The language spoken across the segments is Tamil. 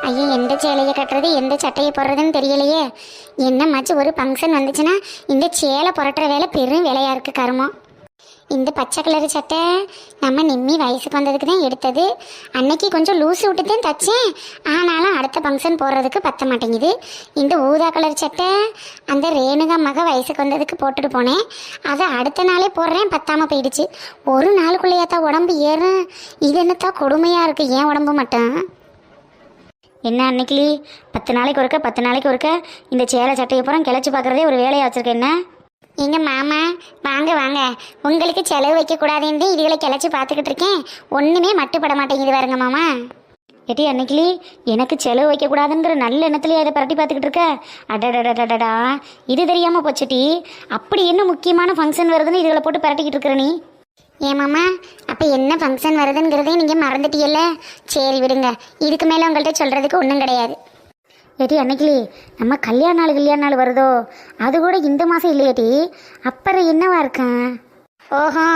ஐயோ, எந்த சேலையை கட்டுறது எந்த சட்டையை போடுறதுன்னு தெரியலையே. என்னமாச்சு ஒரு ஃபங்க்ஷன் வந்துச்சுன்னா இந்த சேலை புரட்டுற வேலை பெரும் வேலையாக இருக்குது கருமம். இந்த பச்சை கலர் சட்டை நம்ம நிம்மி வயசுக்கு வந்ததுக்கு தான் எடுத்தது. அன்னைக்கு கொஞ்சம் லூஸ் விட்டு தான் தைச்சேன். ஆனாலும் அடுத்த ஃபங்க்ஷன் போடுறதுக்கு பத்த மாட்டேங்குது. இந்த ஊதா கலர் சட்டை அந்த ரேணுகா மக வயசுக்கு வந்ததுக்கு போட்டுட்டு போனேன். அதை அடுத்த நாளே போடுறேன், பத்தாமல் போயிடுச்சு. ஒரு நாளுக்குள்ளேயாத்தான் உடம்பு ஏறும். இது என்னத்தான் கொடுமையாக இருக்குது ஏன் உடம்பு மட்டும். என்ன அன்னைக்கு 10 நாளைக்கு ஒருக்க 10 நாளைக்கு ஒருக்க இந்த சேலை சட்டையை பூரா கிளச்சி பார்க்குறதே ஒரு வேலையாக வச்சுருக்கேன். என்ன எங்கள் மாமா வாங்க வாங்க, உங்களுக்கு செலவு வைக்கக்கூடாதுன்னு இதுகளை கிளச்சி பார்த்துக்கிட்டு இருக்கேன். ஒன்றுமே மட்டுப்பட மாட்டேங்குது பாருங்க மாமா. ஏட்டி அன்னைக்கு எனக்கு செலவு வைக்கக்கூடாதுங்கிற நல்ல எண்ணத்துலேயே அதை பரட்டி பார்த்துக்கிட்டு இருக்க. அடடடடடா, இது தெரியாமல் போச்சுட்டி. அப்படி என்ன முக்கியமான ஃபங்க்ஷன் வருதுன்னு இதுகளை போட்டு பரட்டிக்கிட்டு இருக்கிற நீ? ஏன் மாமா, அப்போ என்ன ஃபங்க்ஷன் வருதுங்கிறதே நீங்கள் மறந்துட்டீங்கல்ல. சரி விடுங்க, இதுக்கு மேலே உங்கள்கிட்ட சொல்கிறதுக்கு ஒன்றும் கிடையாது. ஏட்டி அன்னைக்கு நம்ம கல்யாண நாள் வருதோ, அது கூட இந்த மாதம் இல்லையேட்டி. அப்புறம் என்னவா இருக்கேன்? ஓஹோ,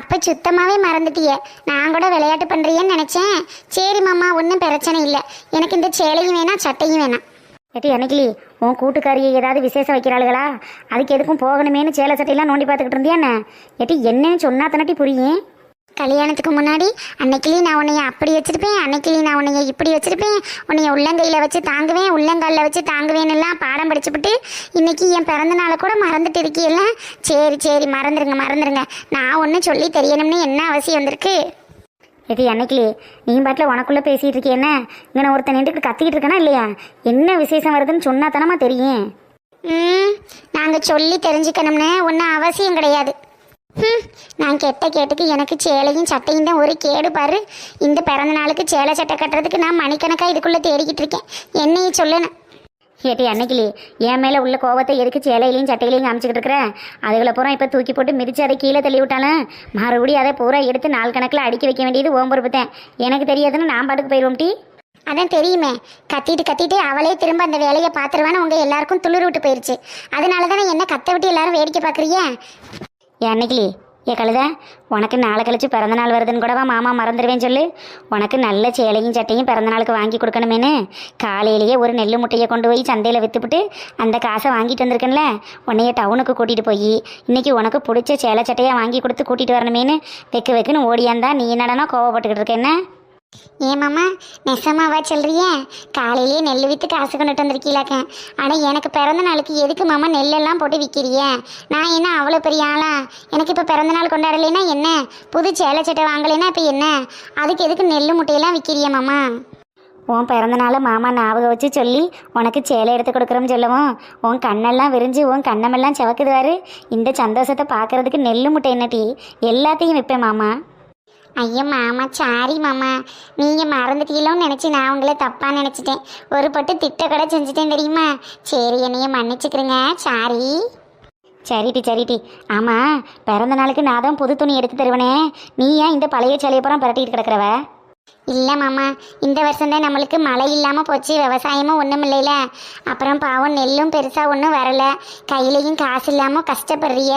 அப்போ சுத்தமாகவே மறந்துட்டிய. நான் கூட விளையாட்டு பண்ணுறியேன்னு நினச்சேன். சரி மாமா, ஒன்றும் பிரச்சனை இல்லை. எனக்கு இந்த சேலையும் வேணாம் சட்டையும் வேணாம். ஏட்டி அன்னைக்கு உன் கூட்டுக்காரியை ஏதாவது விசேஷம் வைக்கிறாளுகளா? அதுக்கு எதுக்கும் போகணுமேனு சேலை சட்டையெல்லாம் நோண்டி பார்த்துக்கிட்டு இருந்தியாண்ணே? ஏட்டி என்னன்னு சொன்னா தானட்டி புரியும். கல்யாணத்துக்கு முன்னாடி அன்னைக்கிளி நான் உன்னைய அப்படி வச்சுருப்பேன், அன்னைக்கிளி நான் உன்னைய இப்படி வச்சுருப்பேன், உன்னைய உள்ளங்கையில் வச்சு தாங்குவேன், உள்ளங்காலில் வச்சு தாங்குவேன்னுலாம் பாடம் படிச்சுப்பிட்டு இன்னைக்கு என் பிறந்த நாளை கூட மறந்துட்டு இருக்கியல்ல. சரி சரி, மறந்துடுங்க. நான் ஒன்றும் சொல்லி தெரியணும்னு என்ன அவசியம் வந்திருக்கு? ஏட்டி அன்னைக்கு நீ பாட்டில் உனக்குள்ளே பேசிகிட்டு இருக்கே. என்ன இங்கே ஒருத்தன் நின்றுட்டு கத்திக்கிட்டு இருக்கனா இல்லையா? என்ன விசேஷம் வருதுன்னு சொன்னா தானமா தெரியும். நாங்கள் சொல்லி தெரிஞ்சுக்கணும்னு ஒன்றும் அவசியம் கிடையாது. நான் கெட்ட கேட்டுக்கு எனக்கு சேலையும் சட்டையும் தான் ஒரு கேடு பாரு. இந்த பிறந்த நாளுக்கு சேலை சட்டை கட்டுறதுக்கு நான் மணிக்கணக்காக இதுக்குள்ளே தேடிக்கிட்டு இருக்கேன். என்னையும் சொல்லுன்னு. ஏட்டி அன்னைக்கு என் மேலே உள்ள கோவத்தை எதுக்கு சேலையிலையும் சட்டையிலையும் காமிச்சிக்கிட்டு இருக்கிறேன்? அதுகளை பூரா இப்போ தூக்கி போட்டு மிதித்து அதை கீழே தள்ளி விட்டாலும் மறுபடியும் அதை பூரா எடுத்து நாள் கணக்கில் அடுக்கி வைக்க வேண்டியது ஓம்பொறுப்புத்தேன். எனக்கு தெரியாதுன்னு நான் பாட்டுக்கு போயிடுவோம் டி. அதான் தெரியுமே, கத்திட்டு அவளே திரும்ப அந்த வேலையை பார்த்துருவான்னு உங்கள் எல்லாருக்கும் துளிர் விட்டு போயிடுச்சு. அதனால தானே என்ன கத்த விட்டு எல்லாரும் வேடிக்கை பார்க்குறீங்க. அன்னைக்கு கழுத, உனக்கு நாளை கழிச்சு பிறந்த நாள் வருதுன்னு கூடவா மாமா மறந்துடுவேன்னு சொல்லு. உனக்கு நல்ல சேலையும் சட்டையும் பிறந்த நாளுக்கு வாங்கி கொடுக்கணுமேனு காலையிலேயே ஒரு நெல் முட்டையை கொண்டு போய் சந்தையில் விற்றுப்பிட்டு அந்த காசை வாங்கிட்டு வந்திருக்கேன்ல. உன்னைய டவுனுக்கு கூட்டிகிட்டு போய் இன்னைக்கு உனக்கு பிடிச்ச சேலை சட்டையாக வாங்கி கொடுத்து கூட்டிகிட்டு வரணுமேனு வைக்குன்னு ஓடியாந்தா நீ என்னடனா கோவப்பட்டுக்கிட்டு இருக்க. என்ன ஏமாம்மா, நெசமாவா சொல்றிய? காலையிலேயே நெல் விற்று காசு கொண்டுட்டு வந்திருக்கீங்களாக்க. ஆனால் எனக்கு பிறந்த நாளுக்கு எதுக்கு மாமா நெல்லெல்லாம் போட்டு விற்கிறிய? நான் என்ன அவ்வளோ பெரிய ஆளா? எனக்கு இப்போ பிறந்த நாள் கொண்டாடலைன்னா என்ன? புது சேலை சட்டை வாங்கலைன்னா இப்போ என்ன? அதுக்கு எதுக்கு நெல் முட்டையெல்லாம் விற்கிறிய மாமா? உன் பிறந்த நாள் மாமா ஞாபகம் வச்சு சொல்லி உனக்கு சேலை எடுத்து கொடுக்குறோம்னு சொல்லவும் உன் கண்ணெல்லாம் விரிஞ்சு உன் கண்ணமெல்லாம் செவக்குதுவாரு. இந்த சந்தோஷத்தை பார்க்கறதுக்கு நெல் முட்டை என்னட்டி எல்லாத்தையும் விற்பேன் மாமா. ஐயோ மாமா, சாரி மாமா, நீங்கள் மறந்துட்டீங்களோன்னு நினச்சி நான் உங்களை தப்பாக நினச்சிட்டேன். ஒரு பட்டு திட்ட கடை செஞ்சுட்டேன் தெரியுமா? சரி, என்னைய மன்னிச்சுக்கிறேங்க, சாரி. சரிட்டி. ஆமாம், பிறந்த நாளுக்கு நான் தான் புது துணி எடுத்து தருவனே. நீ ஏன் இந்த பழைய சேலையை பூரா பரட்டிட்டு கிடக்கிறவ? இல்லை மாமா, இந்த வருஷம்தான் நம்மளுக்கு மழை இல்லாமல் போச்சு, விவசாயமும் ஒன்றும் இல்லைல்ல. அப்புறம் பாவம் நெல்லும் பெருசாக ஒன்றும் வரலை, கையிலையும் காசு இல்லாமல் கஷ்டப்படுறிய.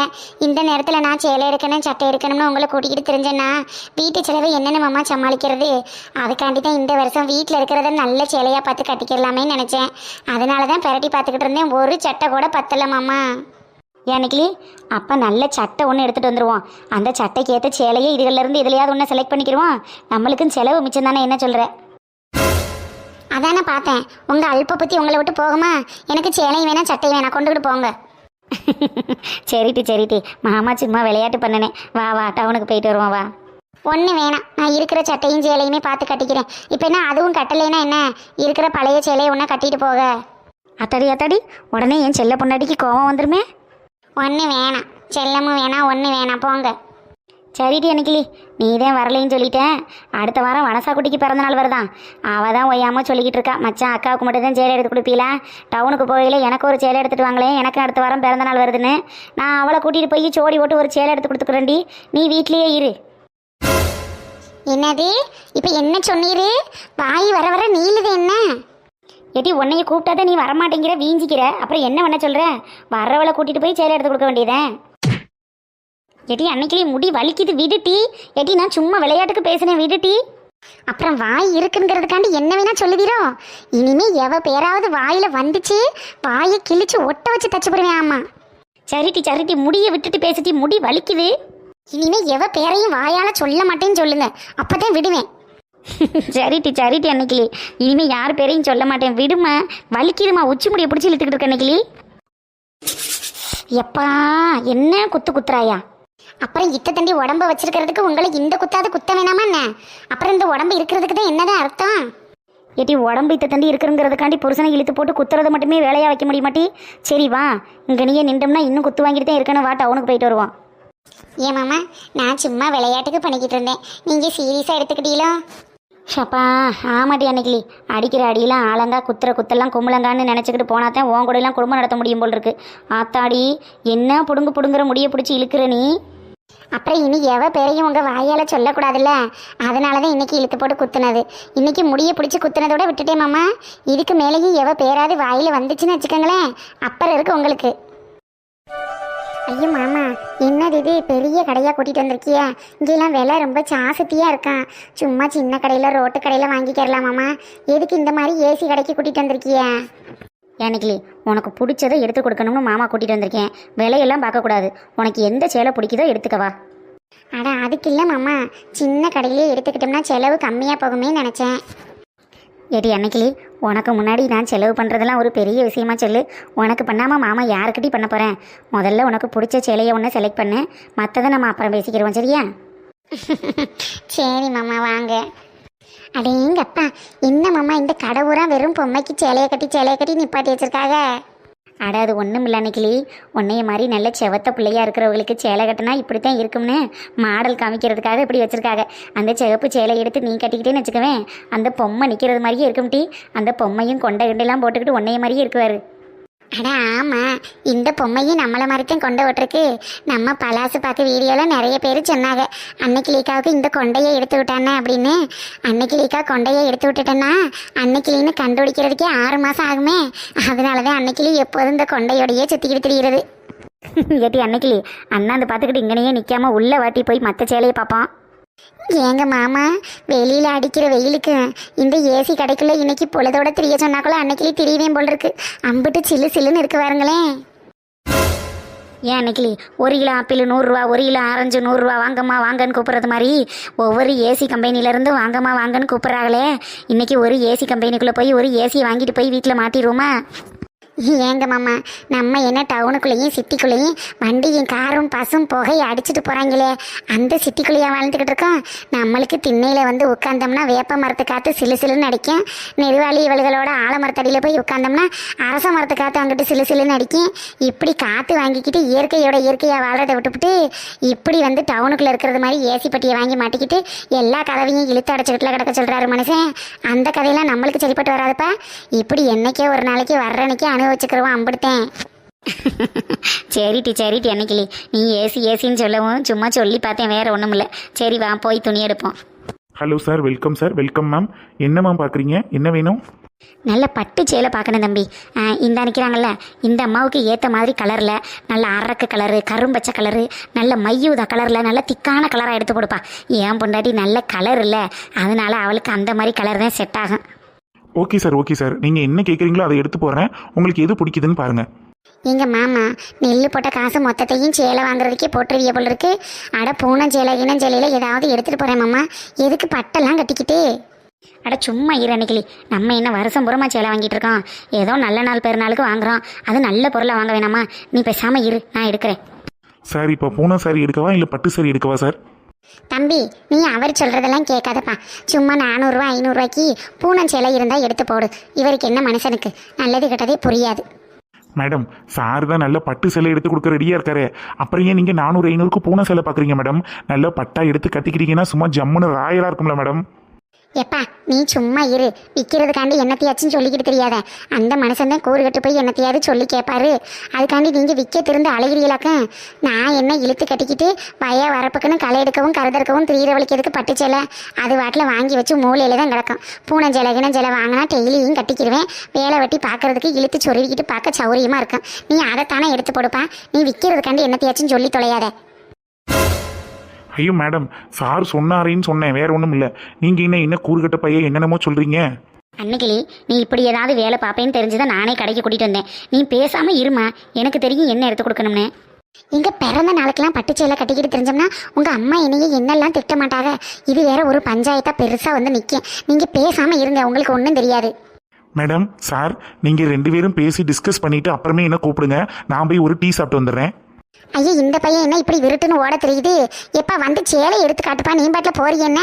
இந்த நேரத்தில் நான் சேலை எடுக்கணும் சட்டை எடுக்கணும்னு உங்களை கூட்டிக்கிட்டு தெரிஞ்சேன்னா வீட்டு செலவு என்னென்ன மாமா சமாளிக்கிறது? அதுக்காண்டி தான் இந்த வருஷம் வீட்டில் இருக்கிறத நல்ல சேலையாக பார்த்து கட்டிக்கிறலாமே நினச்சேன். அதனால தான் பரட்டி பார்த்துக்கிட்டு இருந்தேன். ஒரு சட்டை கூட பத்தலை மாமா. எனக்கு அப்போ நல்ல சட்டை ஒன்று எடுத்துகிட்டு வந்துடுவோம். அந்த சட்டைக்கு ஏற்ற சேலையை இதுகளிலேருந்து இதுலையாவது ஒன்று செலக்ட் பண்ணிக்கிடுவோம். நம்மளுக்கும் செலவு மிச்சம் தானே. என்ன சொல்கிற? அதானே பார்த்தேன், உங்கள் அல்பை பற்றி உங்களை விட்டு போகுமா? எனக்கு சேலையும் வேணாம் சட்டையும் வேணாம், கொண்டுக்கிட்டு போங்க. சரிட்டி, மாமா சும்மா விளையாட்டு பண்ணினேன். வா டவுனுக்கு போயிட்டு வருவோம் வா. ஒன்று வேணாம், நான் இருக்கிற சட்டையும் சேலையுமே பார்த்து கட்டிக்கிறேன். இப்போ என்ன அதுவும் கட்டலைன்னா என்ன? இருக்கிற பழைய சேலையை ஒன்றா கட்டிட்டு போக. அத்தாடி, உடனே என் செல்ல பொண்டாட்டிக்கு கோவம் வந்துருமே. ஒன்று வேணாம், செல்லமும் வேணாம், ஒன்று வேணாம், போங்க. சரிடி அன்னைக்கு நீ தான் வரலைன்னு சொல்லிட்டேன். அடுத்த வாரம் வனசா குட்டிக்கு பிறந்த நாள் வருதான். அவள் தான் ஒய்யாமல் சொல்லிக்கிட்டு இருக்கா, மச்சான் அக்காவுக்கு மட்டும் தான் சேலை எடுத்து கொடுப்பீங்களா? டவுனுக்கு போகையில் எனக்கு ஒரு சேலை எடுத்துகிட்டு வாங்களேன், எனக்கு அடுத்த வாரம் பிறந்த நாள் வருதுன்னு. நான் அவளை கூட்டிகிட்டு போய் சோடி ஓட்டு ஒரு சேலை எடுத்து கொடுத்துக்குறேன்டி, நீ வீட்லேயே இரு. என்னது இப்போ என்ன சொன்னீரு? வாய் வர நீளுது என்ன? ஏட்டி உன்னைய கூப்பிட்டாதான் நீ வரமாட்டேங்கிற, வீஞ்சிக்கிற. அப்புறம் என்ன பண்ண சொல்கிற? வரவளை கூட்டிகிட்டு போய் சேலை எடுத்து கொடுக்க வேண்டியதேன். ஏட்டி அன்னைக்கு முடி வலிக்குது விடுட்டி. ஏட்டி நான் சும்மா விளையாட்டுக்கு பேசினேன், விடுட்டி. அப்புறம் வாய் இருக்குங்கிறதுக்காண்டி என்ன வேணா சொல்லுவீரோ? இனிமே எவ பேராவது வாயில வந்துச்சு வாயை கிழிச்சு ஒட்ட வச்சு தச்சு போடுவேன். ஆமா சரிட்டி முடியை விட்டுட்டு பேசிட்டு முடி வலிக்குது. இனிமே எவ பேரையும் வாயால சொல்ல மாட்டேன்னு சொல்லுங்க, அப்பதான் விடுவேன். சரிட்டி அன்னைக்கிளி, இனிமே யார் பேரையும் சொல்ல மாட்டேன் விடுமா. வலிக்குதுமா, உச்சி முடியை பிடிச்சி இழுத்துக்கிட்டு இருக்க அன்னைக்கிளி. எப்பா என்ன குத்துறாயா? அப்புறம் இத்த தண்டி உடம்ப வச்சிருக்கிறதுக்கு உங்களுக்கு இந்த குத்தாது குத்த வேணாமா என்ன? அப்புறம் இந்த உடம்பு இருக்கிறதுக்கு தான் என்னதான் அர்த்தம்? ஏட்டி உடம்பு இத்த தண்டி இருக்குங்கிறதுக்காண்டி புருஷனை இழுத்து போட்டு குத்துறதை மட்டுமே வேலையா வைக்க முடிய மாட்டி? சரி வா, இங்கே நீயே நின்றோம்னா இன்னும் குத்து வாங்கிட்டு தான் இருக்கணும். வா டவுனுக்கு போயிட்டு வருவோம். ஏன் மாமா, நான் சும்மா விளையாட்டுக்கு பண்ணிக்கிட்டு இருந்தேன், நீங்கள் சீரியஸாக எடுத்துக்கிட்டீங்களோ? ஷப்பா ஆமாட்டி அன்னைக்கிளி, அடிக்கிற அடியெல்லாம் ஆலங்கா குத்துற குத்தெல்லாம் கும்பலங்கான்னு நினச்சிக்கிட்டு போனாதான் உன் கூட எல்லாம் குடும்பம் நடத்த முடியும் போல் இருக்கு. ஆத்தாடி என்ன புடுங்குற முடியை பிடிச்சி இழுக்கிற நீ. அப்புறம் இனி எவ பேரையும் உங்கள் வாயால் சொல்லக்கூடாதுல்ல, அதனால தான் இன்றைக்கி இழுத்து போட்டு குத்துனது. இன்றைக்கி முடியை பிடிச்சி குத்துனதோட விட்டுட்டேன் மாமா. இதுக்கு மேலேயும் எவ பேராது வாயில் வந்துச்சுன்னு வச்சுக்கோங்களேன், அப்புறம் இருக்கு உங்களுக்கு. ஐயோ மாமா, என்னது இது பெரிய கடையாக கூட்டிகிட்டு வந்திருக்கிய? இங்கெல்லாம் விலை ரொம்ப ஜாஸ்தியாக இருக்கான். சும்மா சின்ன கடையில் ரோட்டு கடையில் வாங்கிக்கிறலாம் மாமா. எதுக்கு இந்த மாதிரி ஏசி கடைக்கு கூட்டிகிட்டு வந்திருக்கிய? அன்னைக்கிளி உனக்கு பிடிச்சதை எடுத்து கொடுக்கணும்னு மாமா கூட்டிகிட்டு வந்திருக்கேன். விலையெல்லாம் பார்க்கக்கூடாது, உனக்கு எந்த சேலை பிடிக்குதோ எடுத்துக்கவா. அட அதுக்கு இல்லை மாமா, சின்ன கடையிலே எடுத்துக்கிட்டோம்னா செலவு கம்மியாக போகுமே நினச்சேன். ஏடி அன்னைக்கிளி, உனக்கு முன்னாடி நான் செலவு பண்ணுறதெல்லாம் ஒரு பெரிய விஷயமா சொல்லு. உனக்கு பண்ணாமல் மாமா யாருக்கிட்டே பண்ண போகிறேன்? முதல்ல உனக்கு பிடிச்ச சேலையை ஒன்று செலக்ட் பண்ணு, மற்றதை நம்ம அப்புறம் பேசிக்கிறோம் சரியா? சரி மாமா வாங்க. அடேங்கப்பா, என்ன மாமா இந்த கடை ஊரா வெறும் பொம்மைக்கு சேலையை கட்டி நிப்பாட்டி வச்சிருக்காங்க. அட அது ஒன்றும் இல்லை அன்னைக்கிளி, உன்னைய மாதிரி நல்ல செவத்த பிள்ளையாக இருக்கிறவங்களுக்கு சேலை கட்டினா இப்படித்தான் இருக்கும்னு மாடல் காமிக்கிறதுக்காக இப்படி வச்சுருக்காங்க. அந்த சிவப்பு சேலை எடுத்து நீ கட்டிக்கிட்டேன்னு வச்சுக்குவேன், அந்த பொம்மை நிற்கிறது மாதிரியே இருக்கும் டி. அந்த பொம்மையும் கொண்டை கிண்டெல்லாம் போட்டுக்கிட்டு உன்னைய மாதிரியே இருக்குவார். அட ஆமாம், இந்த பொம்மையும் நம்மளை மாதிரி தான் கொண்டை விட்டுருக்கு. நம்ம பலாசு பார்க்க வீடியோவில் நிறைய பேர் சொன்னாங்க, அன்னைக்கிளிக்காவுக்கு இந்த கொண்டையை எடுத்து விட்டானே அப்படின்னு. அன்னைக்கிளிக்கா கொண்டையை எடுத்து விட்டுட்டேன்னா அன்னைக்கிளின்னு கண்டுபிடிக்கிறதுக்கே 6 மாதம் ஆகுமே. அதனால தான் அன்னைக்கிளி எப்போதும் இந்த கொண்டையோடையே சுற்றிக்கிட்டு திரிகிறது. ஏட்டி அன்னைக்கிளி, அண்ணாந்து பார்த்துக்கிட்டு இங்கனையே நிற்காம உள்ள வாட்டி போய் மற்ற சேலையை பார்ப்பான். ஏங்க மாமா, வெளியில் அடிக்கிற வெயிலுக்கு இந்த ஏசி கடைக்குள்ள இன்னைக்கு பொழுதோட திரிய சொன்னாக்குள்ள அன்னைக்கிளி திரியுவேன் போல் இருக்கு. அம்பிட்டு சில்லுன்னு இருக்கு பாருங்களேன். ஏன் அன்னைக்கிளி, 1 கிலோ ஆப்பிள் 100 ரூபா, 1 கிலோ ஆரஞ்சு 100 ரூபா, வாங்கம்மா வாங்கன்னு கூப்பிட்றது மாதிரி ஒவ்வொரு ஏசி கம்பெனிலேருந்து வாங்கம்மா வாங்கன்னு கூப்பிட்றாங்களே. இன்னைக்கு ஒரு ஏசி கம்பெனிக்குள்ளே போய் ஒரு ஏசியை வாங்கிட்டு போய் வீட்டில் மாட்டிடுவோமா? ஏங்க மாமா, நம்ம என்ன டவுனுக்குள்ளேயும் சிட்டிக்குள்ளேயும் வண்டியும் காரும் பசும் புகையை அடிச்சுட்டு போகிறாங்களே, அந்த சிட்டிக்குள்ளேயே வாழ்ந்துக்கிட்டு இருக்கோம். நம்மளுக்கு திண்ணையில் வந்து உட்காந்தோம்னா வேப்ப மரத்து காற்று சிலுன்னு அடிக்கும். நெடுவாளி இவள்களோட ஆலமரத்தடியில் போய் உட்காந்தோம்னா அரச மரத்து காற்று அங்கிட்டு சிலுன்னு அடிக்கும். இப்படி காற்று வாங்கிக்கிட்டு இயற்கையாக வாழ்றதை விட்டுவிட்டு இப்படி வந்து டவுனுக்குள்ளே இருக்கிறது மாதிரி ஏசி பட்டியை வாங்கி மாட்டிக்கிட்டு எல்லா கதவையும் இழுத்து அடைச்சிக்கிட்டுல கிடக்க சொல்கிறாரு மனுஷன். அந்த கதையெல்லாம் நம்மளுக்கு சரிப்பட்டு வராதுப்பா. இப்படி என்னைக்கே ஒரு நாளைக்கு வர்றன்னைக்கே அனுபவிச்சுக்கிறோம் அம்பிடுத்தேன். சரிட்டி அன்னைக்கிளி, நீ ஏசின்னு சொல்லவும் சும்மா சொல்லி பார்த்தேன், வேற ஒன்றும் இல்லை. சரி வா போய் துணி எடுப்போம். Hello sir, welcome sir. Welcome ma'am. என்ன மேம் பார்க்குறீங்க? என்ன வேணும்? நல்ல பட்டு சேலை பார்க்கணும் தம்பி. இந்த நிற்கிறாங்கல்ல, இந்த அம்மாவுக்கு ஏற்ற மாதிரி கலரில் நல்ல அரக்கு கலரு, கரும்பச்சை கலரு, நல்ல மையூதா கலரில் நல்ல திக்கான கலராக எடுத்து கொடுப்பா. ஏன் பொண்டாட்டி நல்ல கலர் இல்லை, அதனால அவளுக்கு அந்த மாதிரி கலர் தான் செட் ஆகும். Okay sir. நீங்கள் என்ன கேட்குறீங்களோ அதை எடுத்து போடுறேன். உங்களுக்கு எது பிடிக்குதுன்னு பாருங்கள். எங்க மாமா நெல்லு போட்ட காசு மொத்தத்தையும் சேலை வாங்குறதுக்கே போட்டுருவிய போல இருக்கு. அட பூனம் சேலை இனம் சேலையில் ஏதாவது எடுத்துகிட்டு போகிறேன் மாமா. எதுக்கு பட்டெல்லாம் கட்டிக்கிட்டு? அட சும்மா இரு அன்னைக்கிளி, நம்ம என்ன வருஷம் பூரமா சேலை வாங்கிட்டு இருக்கோம்? ஏதோ நல்ல நாள் பெருநாளுக்கு வாங்குறோம், அது நல்ல பொருளை வாங்க வேணாமா? நீ பேசாமல் இரு, நான் எடுக்கிறேன். சார் இப்போ பூனம் சாரி எடுக்கவா இல்லை பட்டு சாரி எடுக்கவா சார்? தம்பி, நீ அவர் சொல்கிறதெல்லாம் கேட்காதப்பா. சும்மா 400 ரூபா 500 ரூபாய்க்கு பூனம் சேலை இருந்தால் எடுத்து போடு. இவருக்கு என்ன மனுஷனுக்கு நல்லது கெட்டதே புரியாது. மேடம், சார் தான் நல்ல பட்டு சேலை எடுத்து கொடுக்க ரெடியாக இருக்காரு. அப்புறம் ஏன் நீங்கள் 400 500க்கு பூனை சேலை பார்க்குறீங்க மேடம்? நல்ல பட்டா எடுத்து கட்டிக்கிறீங்கன்னா சும்மா ஜம்முன்னு ராயலாக இருக்கும்ல மேடம். எப்பா நீ சும்மா இரு. விற்கிறதுக்காண்டி என்னத்தையாச்சும் சொல்லிக்கிட்டு தெரியாத. அந்த மனுஷன் தான் கூறு கட்டு போய் என்னத்தையாவது சொல்லி கேட்பாரு. அதுக்காண்டி நீங்கள் விற்க திருந்து அழகிறீங்களாக்க. நான் என்ன இழுத்து கட்டிக்கிட்டு வய வரப்புக்குன்னு களை எடுக்கவும் கருதற்கவும் திரியிற வலிக்கிறதுக்கு பட்டு சேலை அது வாட்டில் வாங்கி வச்சு மூலையில் தான் கிடக்கும். பூனஞ்சேலை கிணஞ்சேலை வாங்கினா டெய்லியும் கட்டிக்கிடுவேன். வேலை வெட்டி பார்க்கறதுக்கு இழுத்து சொருவிக்கிட்டு பார்க்க சௌரியமாக இருக்கும். நீ அதைத்தானே எடுத்து போடுப்பா. நீ விற்கிறதுக்காண்டி என்னத்தையாச்சும் சொல்லி தொலையாத. ஐயோ மேடம், சார் சொன்னாரேன்னு சொன்னேன், வேற ஒன்றும் இல்லை. நீங்கள் என்ன கூறுகட்ட பையன் என்னென்னமோ சொல்கிறீங்க. அன்னைக்கிளி நீ இப்படி ஏதாவது வேலை பார்ப்பேன்னு தெரிஞ்சுதான் நானே கடைக்கு கூட்டிகிட்டு வந்தேன். நீ பேசாமல் இருமா, எனக்கு தெரியும் என்ன எடுத்து கொடுக்கணும்னு. இங்க பிறந்த நாளுக்கெல்லாம் பட்டுச்சேலை கட்டிக்கிட்டு தெரிஞ்சோம்னா உங்க அம்மா என்னையே என்னெல்லாம் திட்ட மாட்டாங்க. இது வேற ஒரு பஞ்சாயத்தா பெருசா வந்து நிற்கும். நீங்க பேசாம இருங்க, உங்களுக்கு ஒன்றும் தெரியாது. மேடம், சார், நீங்கள் 2 பேரும் பேசி டிஸ்கஸ் பண்ணிவிட்டு அப்புறமே என்ன கூப்பிடுங்க. நான் போய் ஒரு டீ சாப்பிட்டு வந்துடுறேன். ஐயா, இந்த பையன் என்ன இப்படி விருட்டுன்னு ஓட தெரியுது? எப்ப வந்து சேலை எடுத்து காட்டுப்பா, நீ பாட்டில் போறீ என்ன?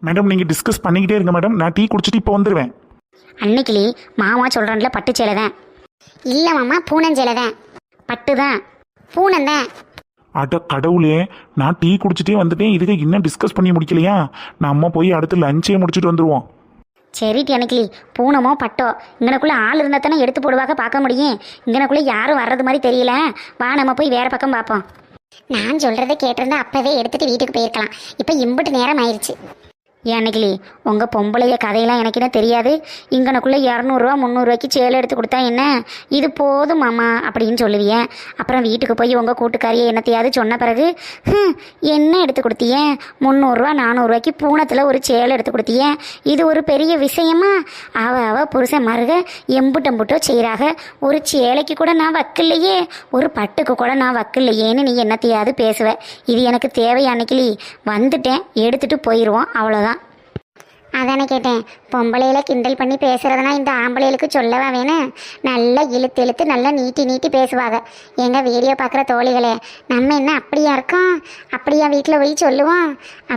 மேடம், நீங்கள் டிஸ்கஸ் பண்ணிக்கிட்டே இருங்க மேடம். நான் டீ குடிச்சிட்டு இப்போ வந்துடுவேன். அன்னைக்கிளி மாமா சொல்கிறான்ல பட்டு சேலை தான். இல்ல மாமா, பூனஞ்சேலை தான். பட்டு தான். பூனம் தான். அட கடவுளே, நான் டீ குடிச்சிட்டே வந்துட்டேன். இதுக்கு இன்னும் டிஸ்கஸ் பண்ணி முடிக்கலையா? நம்ம போய் அடுத்து லஞ்சே முடிச்சுட்டு வந்துடுவோம். சரிட்டி அன்னைக்கிளி, பூனமோ பட்டோ இங்கனக்குள்ளே ஆள் இருந்தால் தானே எடுத்து போடுவாக்க பார்க்க முடியும். இங்கனக்குள்ளே யாரும் வர்றது மாதிரி தெரியல. வா நம்ம போய் வேறு பக்கம் பார்ப்போம். நான் சொல்றதை கேட்டிருந்தா அப்பவே எடுத்துட்டு வீட்டுக்கு போயிருக்கலாம். இப்போ இம்புட்டு நேரம் ஆயிடுச்சு. ஏன் அன்னைக்கிளி, உங்கள் பொம்பளைய கதையெல்லாம் எனக்கு என்ன தெரியாது. இங்கனக்குள்ளே 200 300 சேலை எடுத்து கொடுத்தா என்ன, இது போதும் மாமா அப்படின்னு சொல்லுவியேன். அப்புறம் வீட்டுக்கு போய் உங்கள் கூட்டுக்காரியை என்னத்தையாவது சொன்ன பிறகு என்ன எடுத்து கொடுத்தியே, 300 400 பூனத்தில் ஒரு சேலை எடுத்து கொடுத்தியே, இது ஒரு பெரிய விஷயமா? அவ புருஷன் மருக எம்புட்டம்புட்டோ செய்கிறாக, ஒரு சேலைக்கு கூட நான் வக்கில்லையே, ஒரு பட்டுக்கு கூட நான் வக்கில்லையேன்னு நீ என்னத்தையாவது பேசுவ. இது எனக்கு தேவை அன்னைக்கிளி. வந்துட்டேன், எடுத்துகிட்டு போயிடுவோம், அவ்வளோதான். அதானே கேட்டேன். பொம்பளையில கிண்டல் பண்ணி பேசுறதுனா இந்த ஆம்பளைகளுக்கு சொல்லவா வேணும்? நல்லா இழுத்து நல்லா நீட்டி பேசுவாங்க. எங்க வீடியோ பார்க்குற தோழிகளே, நம்ம என்ன அப்படியா இருக்கோம்? அப்படியா வீட்டில் போய் சொல்லுவோம்?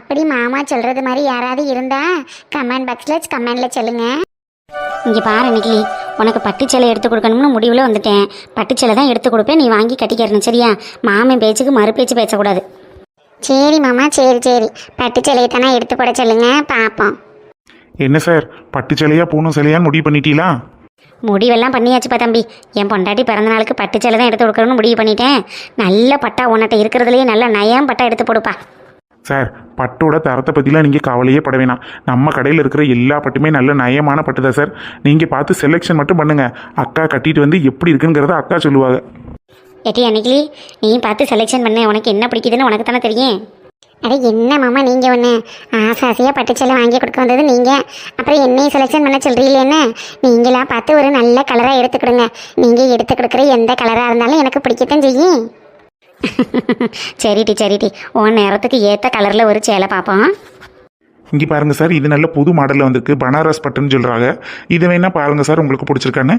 அப்படி மாமா சொல்றது மாதிரி யாராவது இருந்தா கமெண்ட் பாக்ஸில் கமெண்ட்ல சொல்லுங்க. இங்கே பாரு அன்னைக்கிளி, உனக்கு பட்டுச்சேலை எடுத்து கொடுக்கணும்னு முடிவில் வந்துட்டேன். பட்டுச்சேலை தான் எடுத்து கொடுப்பேன், நீ வாங்கி கட்டிக்கிறணும் சரியா? மாமன் பேச்சுக்கு மறு பேச்சு பேசக்கூடாது. சரி மாமா, சரி. பட்டு சேலையை தானே எடுத்து போட சொல்லுங்க, பார்ப்போம். என்ன சார், பட்டு சிலையா பூணும் சிலையான்னு முடிவு பண்ணிட்டீங்களா? முடிவெல்லாம் பண்ணியாச்சுப்பா தம்பி. என் பொண்டாட்டி பிறந்த நாளுக்கு பட்டு சேலை தான் எடுத்து கொடுக்கணும்னு முடிவு பண்ணிட்டேன். நல்ல பட்டா உன்கிட்ட இருக்கிறதுலையே நல்ல நயம் பட்டா எடுத்து போடுப்பா. சார், பட்டோட தரத்தை பற்றிலாம் நீங்கள் கவலையே பட வேணாம். நம்ம கடையில் இருக்கிற எல்லா பட்டுமே நல்ல நயமான பட்டு தான் சார். நீங்கள் பார்த்து செலெக்ஷன் மட்டும் பண்ணுங்கள். அக்கா கட்டிட்டு வந்து எப்படி இருக்குங்கிறத அக்கா சொல்லுவாங்க. ஏட்டி அன்னைக்கிளி, நீ பார்த்து செலெக்ஷன் பண்ண, உனக்கு என்ன பிடிக்குதுன்னு உனக்கு தானே தெரியும். அட என்ன மாமா, நீங்கள் ஒன்று ஆசையாக பட்டுச்சேலை வாங்கி கொடுக்க வந்தது நீங்கள், அப்புறம் என்னையும் செலெக்ஷன் பண்ண சொல்கிறீங்களே என்ன? நீங்களா பார்த்து ஒரு நல்ல கலராக எடுத்துக்கிடுங்க. நீங்கள் எடுத்து கொடுக்குற எந்த கலராக இருந்தாலும் எனக்கு பிடிக்கத்தான் செய்யும். சரிட்டி, உன் நேரத்துக்கு ஏற்ற கலரில் ஒரு சேலை பார்ப்போம். இங்கே பாருங்கள் சார், இது நல்ல புது மாடலில் வந்திருக்கு. பனாரஸ் பட்டுன்னு சொல்கிறாங்க. இது வேணா பாருங்கள் சார், உங்களுக்கு பிடிச்சிருக்கான்னு.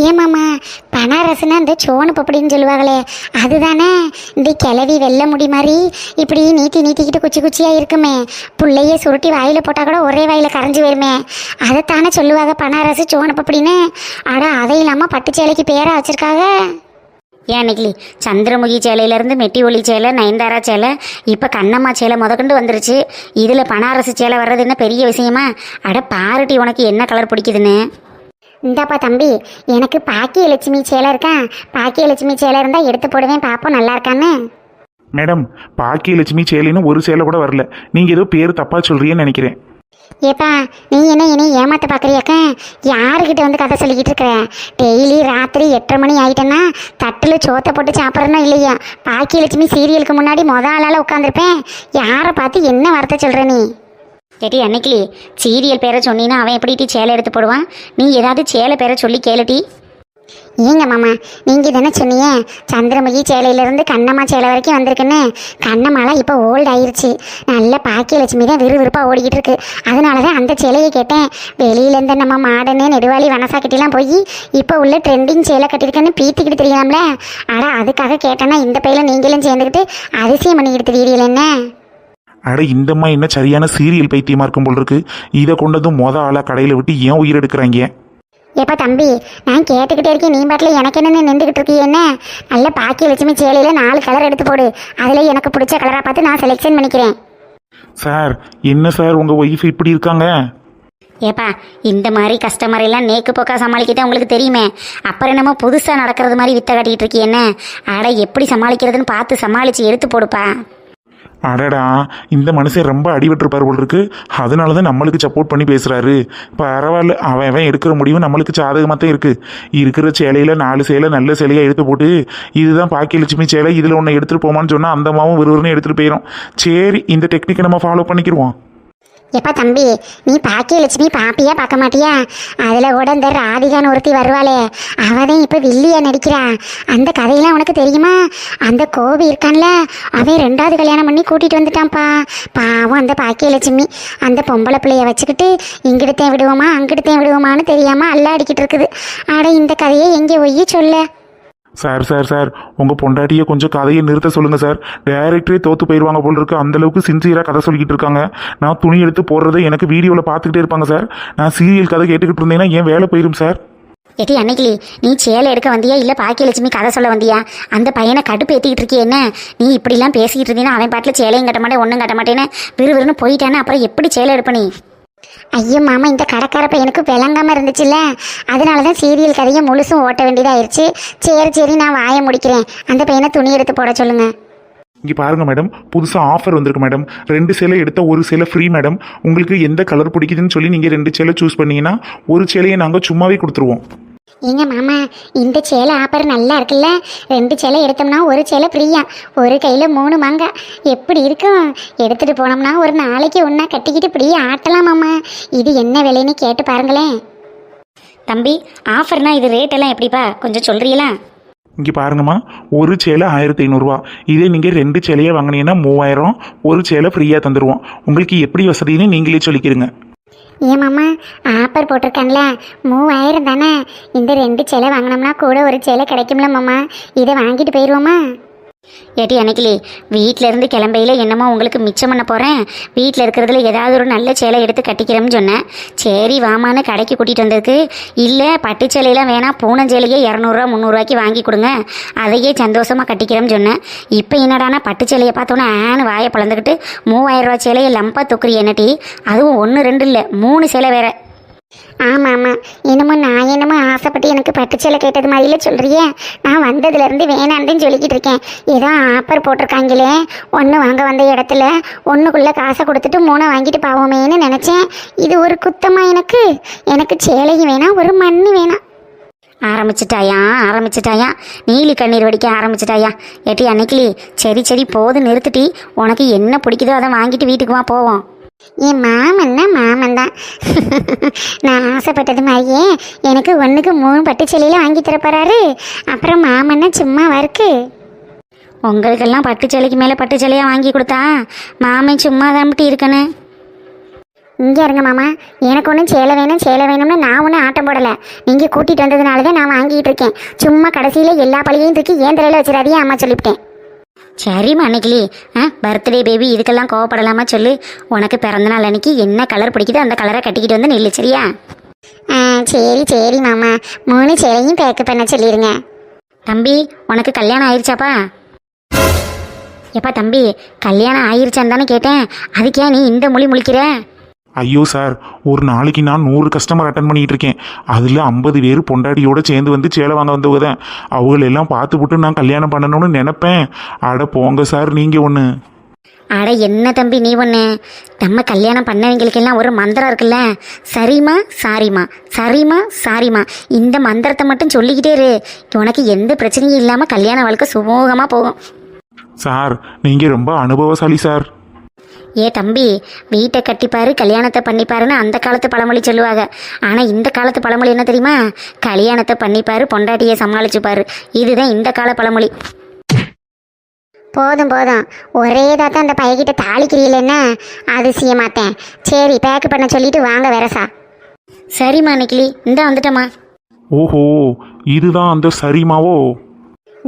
ஏமாம்மா, பனாரஸ்னா இந்த சோனு பப்படின்னு சொல்லுவாங்களே, அதுதானே? இந்த கிளவி வெள்ளை முடி மாதிரி இப்படி நீட்டிக்கிட்டு குச்சியாக இருக்குமே, புள்ளையே சுருட்டி வாயில் போட்டால் கூட ஒரே வாயில் கரைஞ்சி வருமே, அதைத்தானே சொல்லுவாங்க பனாரஸ் சோனு பப்படின்னு. அட, அதை இல்லாமல் பட்டு சேலைக்கு பேராக வச்சுருக்காங்க. ஏன் அன்னைக்கிளி, சந்திரமுகி சேலையிலேருந்து மெட்டி ஒலி சேலை, நயன்தாரா சேலை, இப்போ கண்ணம்மா சேலை முதற்கொண்டு வந்துருச்சு. இதில் பனாரஸ் சேலை வர்றது என்ன பெரிய விஷயமா? அட பாருட்டி, உனக்கு என்ன கலர் பிடிக்குதுன்னு. இந்தாப்பா தம்பி, எனக்கு பாக்கியலட்சுமி சேலை இருக்கேன். பாக்கியலட்சுமி சேலை இருந்தால் எடுத்து போடுவேன், பார்ப்போம் நல்லா இருக்கான்னு. மேடம், பாக்கியலட்சுமி சேலைன்னு ஒரு சேலை கூட வரல. நீங்கள் ஏதோ பேர் தப்பாக சொல்கிறீங்கன்னு நினைக்கிறேன். ஏப்பா, நீ என்ன ஏமாத்த பார்க்குறியாக்க? யாருக்கிட்ட வந்து கதை சொல்லிக்கிட்டு இருக்கிற? டெய்லி ராத்திரி 8:30 மணி ஆகிட்டேன்னா தட்டில் சோத்தை போட்டு சாப்பிட்றனும் இல்லையா? பாக்கியலட்சுமி சீரியலுக்கு முன்னாடி ஆளால் உட்காந்துருப்பேன். யாரை பார்த்து என்ன வார்த்தை சொல்கிற நீ? கேட்டி அன்னைக்கிளி, சீரியல் பேரை சொன்னீன்னா அவன் எப்படிட்டி சேலை எடுத்து போடுவான்? நீ ஏதாவது சேலை பேரை சொல்லி கேளுட்டி. ஏங்க மாமா, நீங்கள் தானே சொன்னீங்க சந்திரமுகி சேலையிலேருந்து கண்ணம்மா சேலை வரைக்கும் வந்திருக்குன்னு. கண்ணம்மாலாம் இப்போ ஓல்டு ஆயிடுச்சு. நல்ல பாக்கியலட்சுமி தான் விறுவிறுப்பாக ஓடிக்கிட்டு இருக்கு. அதனால தான் அந்த சேலையை கேட்டேன். வெளியிலேருந்து நம்ம மாடனு நெடுவாளி வனசாக்கிட்டெலாம் போய் இப்போ உள்ள ட்ரெண்டிங் சேலை கட்டியிருக்கேன்னு பீத்திக்கிட்டு தெரியலாம்ல. ஆனால் அதுக்காக கேட்டேன்னா இந்த பையில நீங்களும் சேர்ந்துக்கிட்டு அதிசயம் பண்ணிக்கிட்டு தெரியல என்ன? அட, இந்தம்மா என்ன சரியான சீரியல் பைத்தியமாக இருக்கும் போல் இருக்கு. இதை கொண்டதும் ஆளாக கடையில் விட்டு ஏன் உயிர் எடுக்கிறாங்க? எப்பா தம்பி, நான் கேட்டுக்கிட்டே இருக்கேன், நீ பாட்டில் எனக்கு என்னென்னு நின்றுக்கிட்டு இருக்கீங்க என்ன? நல்ல பாக்கியலட்சுமி சேலையில் 4 கலர் எடுத்து போடு. அதில் எனக்கு பிடிச்ச கலராக பார்த்து நான் செலெக்ஷன் பண்ணிக்கிறேன். சார், என்ன சார் உங்கள் ஒய்ஃப் இப்படி இருக்காங்க? ஏப்பா, இந்த மாதிரி கஸ்டமர் எல்லாம் நேக்கு போக்கா சமாளிக்கதான் உங்களுக்கு தெரியுமே. அப்புறம் என்னமோ புதுசாக நடக்கிறது மாதிரி வித்த காட்டிக்கிட்டு இருக்கீ என்ன? அட, எப்படி சமாளிக்கிறதுன்னு பார்த்து சமாளித்து எடுத்து போடுப்பா. அடடா, இந்த மனுஷன் ரொம்ப அடிபட்டிருப்பார் போல் இருக்கு. அதனால தான் நம்மளுக்கு சப்போர்ட் பண்ணி பேசுறாரு. பரவாயில்ல, அவன் எடுக்கிற முடிவு நம்மளுக்கு சாதகமாக தான் இருக்கு. இருக்கிற சேலையில 4 சேலை நல்ல சேலையாக எடுத்து போட்டு, இதுதான் பாக்கியலட்சுமி சேலை, இதில் ஒன்று எடுத்துகிட்டு போமான்னு சொன்னால் அந்த மாவும் விறுவிறுன்னு எடுத்துகிட்டு போயிடும். சரி, இந்த டெக்னிக்கை நம்ம ஃபாலோ பண்ணிக்கிடுவோம். எப்பா தம்பி, நீ பாக்கியலட்சுமி பாப்பியா பார்க்க மாட்டியா? அதில் கூட இந்த ராதிகான்னு ஒருத்தி வருவாளே, அவதான் இப்போ வில்லியா நடிக்கிறா. அந்த கதையெல்லாம் உனக்கு தெரியுமா? அந்த கோபி இருக்கான்ல, அவன் 2வது கல்யாணம் பண்ணி கூட்டிகிட்டு வந்துட்டான்ப்பா. பாவம் அந்த பாக்கியலட்சுமி அந்த பொம்பளை பிள்ளைய வச்சுக்கிட்டு இங்கிட்டத்தையும் விடுவோமா அங்கிட்டத்தையும் விடுவோமான்னு தெரியாமல் அல்லாடிக்கிட்டு இருக்குது. அட இந்த கதையை எங்கே ஒய்ய சொல்ல. சார் சார் சார், உங்கள் பொண்டாட்டியை கொஞ்சம் கதையை நிறுத்த சொல்லுங்கள் சார். டைரக்டரே தோற்று போயிடுவாங்க போல் இருக்கு. அந்தளவுக்கு சின்சியராக கதை சொல்லிக்கிட்டு இருக்காங்க. நான் துணி எடுத்து போடுறதை எனக்கு வீடியோவில் பார்த்துக்கிட்டே இருப்பாங்க சார். நான் சீரியல் கதை கேட்டுக்கிட்டு இருந்தேன்னா என் வேலை போயிடும் சார். ஏட்டி அன்னைக்கு நீ சேலை எடுக்க வந்தியா இல்லை பாக்கியலட்சுமி கதை சொல்ல வந்தியா? அந்த பையனை கடுப்பு ஏற்றிக்கிட்டு இருக்கிய என்ன? நீ இப்படிலாம் பேசிக்கிட்டு இருந்தீங்கன்னா அவன் பாட்டில் சேலையும் கட்ட மாட்டேன் ஒன்றும் கட்ட மாட்டேன்னு விறுவிறுன்னு போயிட்டானே, அப்புறம் எப்படி சேலை எடுப்ப நீ? ஐயோ மாமா, இந்த கடைக்கார பையனுக்கு விளங்காம இருந்துச்சுல்ல, அதனால தான் சீரியல் கதையை முழுசும் ஓட்ட வேண்டியதாயிருச்சு. சரி நான் வாயை முடிக்கிறேன். அந்த பையனை துணி எடுத்து போட சொல்லுங்க. இங்கே பாருங்கள் மேடம், புதுசாக ஆஃபர் வந்திருக்கு மேடம். 2 சேலை எடுத்தால் 1 சேலை ஃப்ரீ மேடம். உங்களுக்கு எந்த கலர் பிடிக்குதுன்னு சொல்லி நீங்கள் 2 சேலை சூஸ் பண்ணிங்கன்னா 1 சேலையை நாங்கள் சும்மாவே கொடுத்துருவோம். ஏங்க மாமா, இந்த சேலை ஆப்பர் நல்லா இருக்குல்ல? 2 சேலை எடுத்தோம்னா 1 சேலை ஃப்ரீயா. ஒரு கையில் 3 மாங்காய். எப்படி இருக்கும்? எடுத்துகிட்டு போனோம்னா ஒரு நாளைக்கு ஒன்றா கட்டிக்கிட்டு இப்படியே ஆட்டலாம் மாமா. இது என்ன விலைன்னு கேட்டு பாருங்களேன். தம்பி, ஆஃபர்னா இது ரேட்டெல்லாம் எப்படிப்பா கொஞ்சம் சொல்கிறீங்களா? இங்கே பாருங்கம்மா, 1 சேலை 1500 ரூபா. இதே நீங்கள் 2 சேலையை வாங்கினீங்கன்னா 3000, 1 சேலை ஃப்ரீயாக தந்துடுவோம். உங்களுக்கு எப்படி வசதின்னு நீங்களே சொல்லிக்கிறீங்க. ஏன் மாமா, ஆப்பர் போட்டிருக்கான்ல, 3000 தானே? இந்த 2 சேலை வாங்கினோம்னா கூட 1 சேலை கிடைக்கும்ல மாமா. இதை வாங்கிட்டு போயிடுவோமா? ஏட்டி அன்னைக்கு வீட்டில் இருந்து கிளம்பையில் என்னமோ உங்களுக்கு மிச்சம் பண்ண போகிறேன், வீட்டில் இருக்கிறதுல ஏதாவது ஒரு நல்ல சேலை எடுத்து கட்டிக்கிறோம்னு சொன்னேன். சரி வாமான்னு கடைக்கு கூட்டிகிட்டு வந்ததுக்கு, இல்லை பட்டு சேலையெல்லாம் வேணாம், பூனஞ்சேலையே 200 300 வாங்கி கொடுங்க, அதையே சந்தோஷமாக கட்டிக்கிறோம்னு சொன்னேன். இப்போ என்னடானா பட்டு சேலையை பார்த்தோன்னே ஆன்னு வாயை பழந்துக்கிட்டு 3000 சேலையை லம்பாக தொக்குறி என்னட்டி, அதுவும் 1 2 இல்லை 3 சேலை வேற. ஆமாம், நான் என்னமோ ஆசைப்பட்டு எனக்கு பட்டு சேலை கேட்டது மாதிரில சொல்கிறியே. நான் வந்ததுலேருந்து வேணான்னு சொல்லிக்கிட்டு இருக்கேன். ஏதோ ஆப்பர் போட்டிருக்காங்களே, 1 வாங்க வந்த இடத்துல 1க்குள்ளே காசை கொடுத்துட்டு 3 வாங்கிட்டு போவோமேன்னு நினச்சேன். இது ஒரு குத்தமா எனக்கு சேலையும் வேணாம், ஒரு மண்ணு வேணாம். ஆரம்பிச்சிட்டாயா நீலி கண்ணீர் வடிக்க ஆரம்பிச்சிட்டாயா. ஏட்டி அன்னைக்கு சரி போது நிறுத்திட்டி, உனக்கு என்ன பிடிக்குதோ அதை வாங்கிட்டு வீட்டுக்கு வா போவோம். என் மாமன் தான். நான் ஆசைப்பட்டது மாதிரியே எனக்கு 1க்கு 3 பட்டு சேலையில வாங்கி தரப்போறாரு. அப்புறம் மாமன்னா சும்மாவா இருக்கு? உங்களுக்கெல்லாம் பட்டு சேலைக்கு மேலே பட்டு சேலையாக வாங்கி கொடுத்தா மாமன் சும்மா தம்பிட்டு இருக்கணும். இங்கே இருங்க மாமா, எனக்கு ஒன்றும் சேலை வேணும்னு நான் ஒன்றும் ஆட்டம் போடலை. நீங்கள் கூட்டிகிட்டு வந்ததுனால தான் நான் வாங்கிட்டு இருக்கேன். சும்மா கடைசியில் எல்லா பழியையும் தூக்கி ஏன் தலையில் வச்சிடாதே அம்மா சொல்லிவிட்டேன். சரிம்மா அன்னைக்கு பர்த்டே பேபி இதுக்கெல்லாம் கோவப்படலாமா சொல்லு. உனக்கு பிறந்தநாள் அன்னைக்கு என்ன கலர் பிடிக்குதோ அந்த கலரை கட்டிக்கிட்டு வந்து நில்லு, சரியா? சரி மாமா, 3 சேலையும் பேக்கு பண்ண சொல்லிடுங்க. தம்பி, உனக்கு கல்யாணம் ஆயிடுச்சாப்பா? எப்பா தம்பி, கல்யாணம் ஆயிடுச்சான்னு தானே கேட்டேன், அதுக்கே நீ இந்த மொழி முழிக்கிற? ஐயோ சார், ஒரு நாளைக்கு நான் 100 கஸ்டமர் அட்டன் பண்ணிகிட்டு இருக்கேன். அதில் 50 பேர் பொண்டாட்டியோடு சேர்ந்து வந்து சேலை வாங்க வந்தவங்க தான். அவங்களெல்லாம் பார்த்துப்புட்டு நான் கல்யாணம் பண்ணணும்னு நினைப்பேன். அட போங்க சார், நீங்கள் ஒன்று. அட என்ன தம்பி நீ ஒன்று, நம்ம கல்யாணம் பண்ணவங்களுக்கெல்லாம் ஒரு மந்திரம் இருக்குல்ல, சரிம்மா சாரிம்மா, இந்த மந்திரத்தை மட்டும் சொல்லிக்கிட்டே இரு, உனக்கு எந்த பிரச்சனையும் இல்லாமல் கல்யாண வாழ்க்கை சுமூகமாக போகும். சார், நீங்கள் ரொம்ப அனுபவசாலி சார். ஏ தம்பி, வீட்டை கட்டிப்பாரு கல்யாணத்தை பண்ணிப்பாருன்னு அந்த காலத்து பழமொழி சொல்லுவாங்க. ஆனால் இந்த காலத்து பழமொழி என்ன தெரியுமா? கல்யாணத்தை பண்ணிப்பாரு பொண்டாட்டியை சமாளிச்சுப்பாரு. இதுதான் இந்த கால பழமொழி. போதும் ஒரே தான் அந்த பையகிட்ட தாளிக்கிறீங்களேன்னா அதிசயமாத்தேன். சரி பேக்கு பண்ண சொல்லிட்டு வாங்க வரசா. சரிம்மா அன்னைக்கிளி, இந்த வந்துட்டம்மா. ஓஹோ, இதுதான் அந்த சரிமாவோ?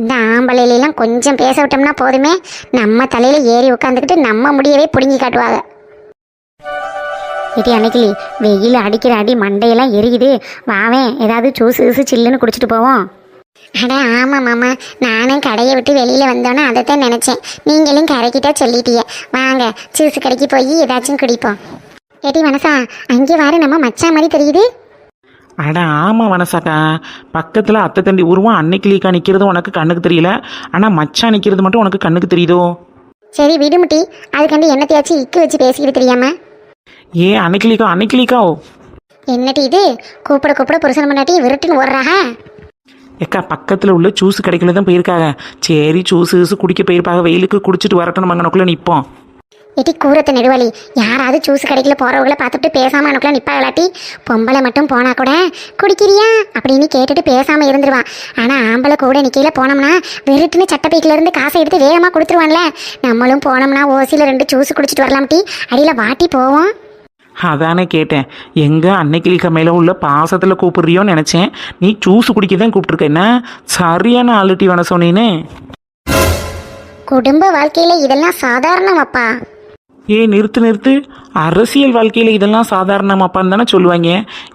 இந்த ஆம்பளையிலாம் கொஞ்சம் பேச விட்டோம்னா போதுமே, நம்ம தலையில ஏறி உட்காந்துக்கிட்டு நம்ம முடியவே பிடுங்கி காட்டுவாங்க. ஏட்டி அன்னைக்கிளி, வெயில் அடிக்கிற அடி மண்டையெல்லாம் எரியுது, வாவேன் ஏதாவது ஜூஸ் சில்லுன்னு குடிச்சிட்டு போவோம். அட ஆமாம் மாமா, நானும் கடையை விட்டு வெளியில் வந்தோன்னே அதைத்தான் நினச்சேன். நீங்களும் கரைக்கிட்டா சொல்லிட்டிய. வாங்க ஜூஸ் கடைக்கு போய் ஏதாச்சும் குடிப்போம். ஏட்டி மனசா, அங்கே வார நம்ம மச்சான் மாதிரி தெரியுது. அட ஆமாம் வனசாக்கா, பக்கத்தில் அத்தை தண்டி உருவம் அன்னைக்கிளிக்கா நிற்கிறது உனக்கு கண்ணுக்கு தெரியல, ஆனால் மச்சான் நிற்கிறது மட்டும் உனக்கு கண்ணுக்கு தெரியுதோ? சரி விடுமுட்டி, அதுக்காண்டி என்னத்தையாச்சும் இக்கு வச்சு பேசிக்கிட்டு தெரியாம. ஏ அன்னைக்கிளிக்கா என்னட்டி இது, கூப்பிட கூப்பிட புருஷன் முன்னாட்டி விருட்டுன்னு ஓடுறாக. ஏக்கா பக்கத்தில் உள்ள ஜூஸ் கடைக்குள்ள தான் போயிருக்காங்க. சரி ஜூஸ் குடிக்க போயிருப்பாங்க. வெயிலுக்கு குடிச்சிட்டு வரட்டும் மங்கனக்குள்ளே நிற்போம். எட்டி கூரத்தை நெடுவாளி, யாராவது ஜூஸ் கடைக்குள்ள போறவங்கள பார்த்துட்டு பேசாம எனக்குள்ள நிப்பாகலாட்டி. பொம்பளை மட்டும் போனா கூட குடிக்கிறியா அப்படின்னு கேட்டுட்டு பேசாம இருந்துருவான். ஆனா ஆம்பளை கூட நிக்கையில போனோம்னா வெறுட்டுன்னு சட்டப்பைக்குல இருந்து காசை எடுத்து வேகமா கொடுத்துருவான்ல. நம்மளும் போனோம்னா ஓசியில 2 ஜூஸ் குடிச்சிட்டு வரலாம் டி, அடியில வாட்டி போவோம். அதானே கேட்டேன், எங்கே அன்னைக்கிளிக்க மேலே உள்ள பாசத்தில் கூப்பிட்றியோன்னு நினச்சேன். நீ ஜூஸ் குடிக்க தான் கூப்பிட்ருக்க. என்ன சரியான ஆளுட்டி வேண சொன்னீன்னு. குடும்ப வாழ்க்கையில இதெல்லாம் சாதாரணமாப்பா. நிறுத்து. அரசியல் வாழ்க்கையில் இதெல்லாம் சாதாரணமாப்பான்னு தானே சொல்லுவாங்க.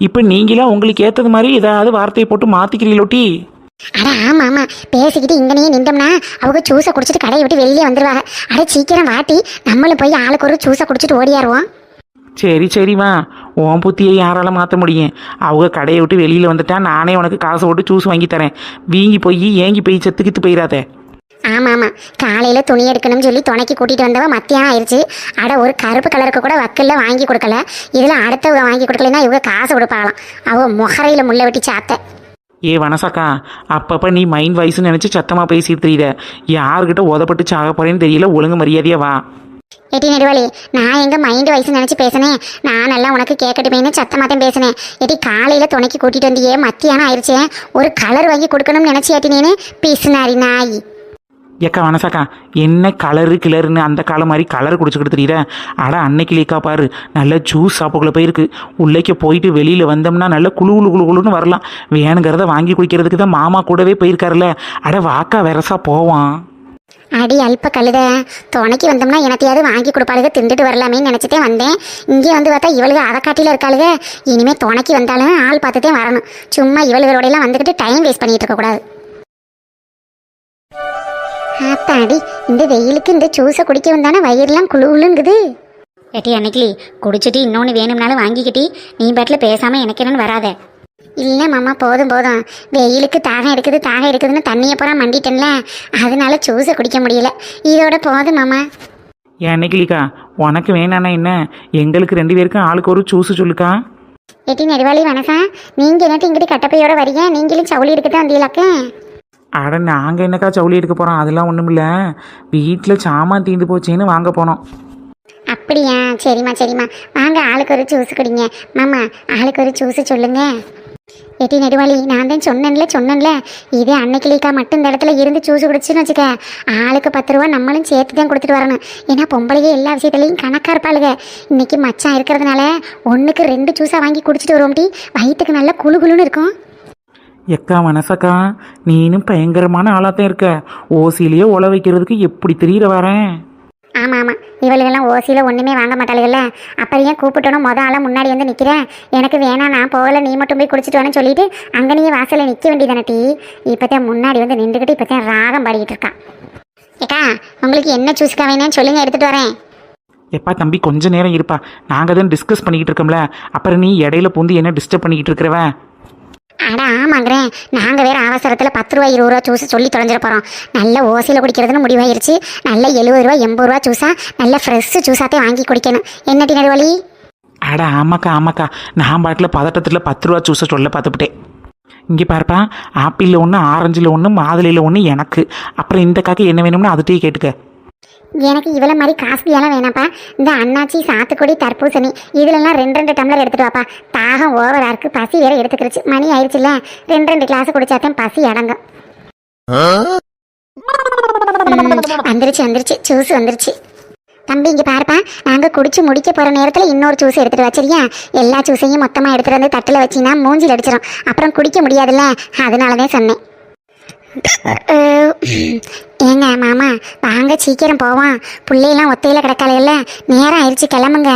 இப்போ நீங்களாம் உங்களுக்கு ஏற்றது மாதிரி ஏதாவது வார்த்தையை போட்டு மாற்றிக்கிறீங்களோட்டி. அட ஆமா ஆமா, பேசிக்கிட்டு இங்கனையே நின்றோம்னா அவங்க ஜூஸை குடிச்சிட்டு கடையை விட்டு வெளியே வந்துடுவாங்க. அட சீக்கிரம் வாட்டி, நம்மளும் போய் ஆளுக்கு ஒரு ஜூஸை குடிச்சிட்டு ஓடியாருவோம். சரிம்மா, உன் புத்தியை யாரால மாற்ற முடியும்? அவங்க கடையை விட்டு வெளியில் வந்துட்டா நானே உனக்கு காசை போட்டு ஜூஸ் வாங்கி தரேன். வீங்கி போய் ஏங்கி போய் செத்துக்கிட்டு போயிடாத. ஆமா ஆமா, காலையில துணி எடுக்கணும்னு சொல்லி துணைக்கு கூட்டிட்டு வந்தவ மத்தியானம் ஆயிடுச்சு. அட ஒரு கருப்பு கலருக்கு கூட வக்கல்ல வாங்கி கொடுக்கல. இதுல அடுத்தவங்க வாங்கி கொடுக்கலன்னா இவங்க காசை கொடுப்பாங்களாம். அவ முகரையில முள்ள வெட்டி சாத்த. வனசாக்கா, அப்பப்போ நீ மைண்ட் வாய்ஸ்ன்னு நினச்சி சத்தமாக பேசிட்டு தெரியல. யாருக்கிட்ட உதப்பட்டு சாக போறேன்னு தெரியல. ஒழுங்கு மரியாதையா வா. எட்டி நெடுவாளி, நான் எங்க மைண்ட் வயசு நினைச்சு பேசினேன். நான் நல்லா உனக்கு கேட்கட்டுமேனு சத்தமாத்தான் பேசினேன். எட்டி காலையில துணைக்கு கூட்டிட்டு வந்தியே, மத்தியானம் ஆயிடுச்சே. ஒரு கலர் வாங்கி கொடுக்கணும்னு நினைச்சு ஏட்டினேன்னு பிசுனாரி நாய். ஏக்கா வனசாக்கா, என்ன கிளறுன்னு அந்த காலம் மாதிரி கலர் குடிச்சுக்கிட்டு தெரியுற. அட அன்னைக்கிலேக்கா பாரு, நல்ல ஜூஸ் ஷாப்புக்குள்ளே போயிருக்கு. உள்ளேக்க போயிட்டு வெளியில் வந்தோம்னா நல்ல குழுன்னு வரலாம். வேணுங்கிறத வாங்கி குடிக்கிறதுக்கு தான் மாமா கூடவே போயிருக்காருல்ல. அட வாக்கா வெரசா போவான். அடி அல்ப கழுத, துணைக்கு வந்தோம்னா எனத்தையாவது வாங்கி கொடுப்பாளுக, திண்டுட்டு வரலாமேன்னு நினச்சிட்டே வந்தேன். இங்கே வந்து பார்த்தா இவளுக அதை காட்டில இருக்காளுக. இனிமே துணைக்கு வந்தாலும் ஆள் பார்த்துட்டே வரணும். சும்மா இவளுகளோடையெல்லாம் வந்துக்கிட்டு டைம் வேஸ்ட் பண்ணிட்டு இருக்கக்கூடாது. ஆத்தாடி, இந்த வெயிலுக்கு இந்த ஜூஸை குடிக்க வந்தானே வயிறுலாம் குழுங்குது. ஏட்டி அன்னைக்கிளி, குடிச்சிட்டு இன்னொன்று வேணும்னாலும் வாங்கிக்கிட்டி. நீ பாட்டில் பேசாமல் எனக்கு என்னன்னு வராத. இல்லை மாமா, போதும் வெயிலுக்கு தாகம் எடுக்குதுன்னு தண்ணியை பூரா மண்டிட்டேன்ல, அதனால ஜூஸை குடிக்க முடியல. இதோட போதும் மாமா. அன்னைக்கிலிக்கா, உனக்கு வேணாண்ணா என்ன, எங்களுக்கு 2 பேருக்கும் ஆளுக்கு ஒரு ஜூஸ் சொல்லுக்கா. எட்டி நெடுவாளி வணக்கம். நீங்கள் என்னட்டு இங்கிட்டு கட்டப்பையோட வரீங்க? நீங்களும் சவுளி எடுக்கத்தான் வந்தீங்களாக்க? அட நாங்கள் என்னக்கா சவுளி எடுக்க போகிறோம்? அதெல்லாம் ஒன்றும் இல்லை. வீட்டில் சாமான் தீர்ந்து போச்சேன்னு வாங்க போனோம். அப்படியா? சரிம்மா, வாங்க ஆளுக்கு ஒரு ஜூஸ் குடிங்க. மாமா, ஆளுக்கு ஒரு ஜூஸ் சொல்லுங்க. எட்டி நெடுவாளி, நான் தான் சொன்னேன்ல, இதே அன்னைக்கிளிக்கா மட்டும் இந்த இடத்துல இருந்து ஜூஸ் குடிச்சுன்னு வச்சுக்க, ஆளுக்கு 10 ரூபா நம்மளும் சேர்த்து தான் கொடுத்துட்டு வரணும். ஏன்னா பொம்பளையே எல்லா விஷயத்துலையும் கணக்காக இருப்பாளுங்க. இன்னைக்கு மச்சான் இருக்கிறதுனால 1க்கு 2 ஜூஸாக வாங்கி குடிச்சிட்டு வருவோம். வயிற்றுக்கு நல்லா குழுன்னு இருக்கும். எக்கா மனசக்கா, நீனும் பயங்கரமான ஆளாத்தான் இருக்க. ஓசிலேயே உழ வைக்கிறதுக்கு எப்படி தெரியற வரேன். ஆமாம், இவளுகெல்லாம் ஓசியில் ஒன்றுமே வாங்க மாட்டாளுகள்ல. அப்புறம் ஏன் கூப்பிட்டோன்னு ஆளாக முன்னாடி வந்து நிற்கிறேன். எனக்கு வேணாம், நான் போகலை, நீ மட்டும் போய் குடிச்சிட்டு வரேன்னு சொல்லிட்டு அங்கேயே வாசலில் நிற்க வேண்டியதானே டீ. இப்போத்தான் முன்னாடி வந்து நின்றுக்கிட்டு இப்போத்தான் ராகம் பாடிக்கிட்டு இருக்கான். ஏக்கா, உங்களுக்கு என்ன ஜூஸ்க்கா வேணும்னு சொல்லுங்க, எடுத்துகிட்டு வரேன். எப்பா தம்பி, கொஞ்ச நேரம் இருப்பா. நாங்கள் தான் டிஸ்கஸ் பண்ணிக்கிட்டு இருக்கோம்ல, அப்புறம் நீ இடையில பூந்து என்ன டிஸ்டர்ப் பண்ணிக்கிட்டு இருக்கிறவன். அட ஆமாங்கிறேன், நாங்கள் வேறு அவசரத்தில் 10 ரூபா 20 ரூபா ஜூஸ் சொல்லி தொலைஞ்சிட போகிறோம். நல்ல ஓசியில் குடிக்கிறதுன்னு முடிவாயிருச்சு. நல்ல 70 ரூபா 80 ரூபா ஜூஸாக நல்ல ஃப்ரெஷ்ஷு ஜூஸாகத்தே வாங்கி குடிக்கணும். என்னட்டி நடுவழி? அட ஆமாக்கா, நான் பாட்டில் பதட்டத்தில் 10 ரூபா ஜூஸை சொல்ல பார்த்துக்கிட்டேன். இங்கே பாருப்பா, ஆப்பிளில் 1, ஆரஞ்சில் 1, மாதுளையில் 1 எனக்கு. அப்புறம் இந்த காக்கு என்ன வேணும்னு அதுகிட்டே கேட்டுக்க. எனக்கு இவ்வளோ மாதிரி காஸ்ட்லியெல்லாம் வேணாப்பா. இந்த அன்னாச்சி, சாத்துக்குடி, தர்பூசணி இதுலலாம் 2 டம்ளர் எடுத்துட்டு வாப்பா. தாகம் ஓவராக இருக்குது, பசி வேற எடுத்துக்கிடுச்சு. மணி ஆயிடுச்சுல்ல, 2 கிளாஸ் குடிச்சாதான் பசி அடங்கும். வந்துருச்சு ஜூஸ் வந்துருச்சு. தம்பி இங்கே பாருப்பா, நாங்கள் குடிச்சு முடிக்க போகிற நேரத்தில் இன்னொரு ஜூஸ் எடுத்துகிட்டு வச்சிருக்கியா? எல்லா ஜூஸையும் மொத்தமாக எடுத்துகிட்டு வந்து தட்டில் வச்சின்னா மூஞ்சில் அடிச்சிடும், அப்புறம் குடிக்க முடியாதுல்ல. அதனால தான் சொன்னேன். ஏங்க மாமா, வாங்க சீக்கிரம் போவான். பிள்ளையெல்லாம் ஒத்தையில் கிடக்காலையில, நேரம் ஆயிடுச்சு, கிளம்புங்க.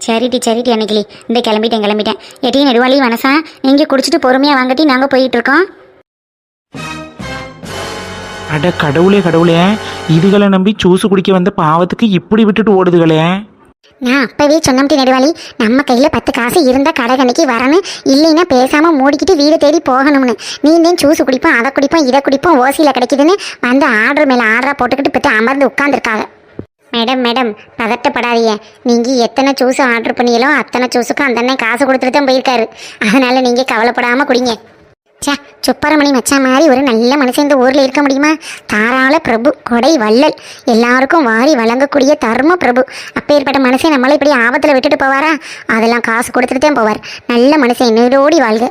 சரிட்டி அன்னைக்கிளி, இந்த கிளம்பிட்டேன். எட்டி நெடுவாளி வனசா, நீங்கள் குடிச்சிட்டு பொறுமையாக வாங்கட்டி நாங்கள் போயிட்டு இருக்கோம். அட கடவுளே, இதுகளை நம்பி ஜூஸ் குடிக்க வந்த பாவத்துக்கு இப்படி விட்டுட்டு ஓடுதுகளே. நான் அப்பவே சொன்னம்டி நெடுவாளி, நம்ம கையில் 10 காசு இருந்தால் கடை கணக்கி வரணும், இல்லைன்னா பேசாமல் மூடிக்கிட்டு வீடு தேடி போகணும்னு. நீ தான் ஜூஸ் குடிப்போம், அதை குடிப்போம், இதை குடிப்போம், ஓசியில் கிடைக்குதுன்னு வந்து ஆர்டர் மேலே ஆர்டராக போட்டுக்கிட்டு இப்போ அமர்ந்து உட்காந்துருக்காங்க. மேடம் மேடம் பதட்டப்படாதீங்க. நீங்கள் எத்தனை ஜூஸ் ஆர்டர் பண்ணீங்களோ அத்தனை ஜூஸுக்கும் அந்த அண்ணன் காசு கொடுத்துட்டு தான் போயிருக்காரு. அதனால் நீங்கள் கவலைப்படாமல் குடிங்க. சே, சுப்பரமணி மச்சான் மாதிரி ஒரு நல்ல மனுஷன் இந்த ஊரில் இருக்க முடியுமா? தாராள பிரபு, கொடை வள்ளல், எல்லாருக்கும் வாரி வழங்கக்கூடிய தர்ம பிரபு. அப்பேற்பட்ட மனுஷன் நம்மளை இப்படி ஆபத்தில் விட்டுட்டு போவாரா? அதெல்லாம் காசு கொடுத்துட்டு தான் போவார். நல்ல மனுஷன் நீரோடி வாழ்க.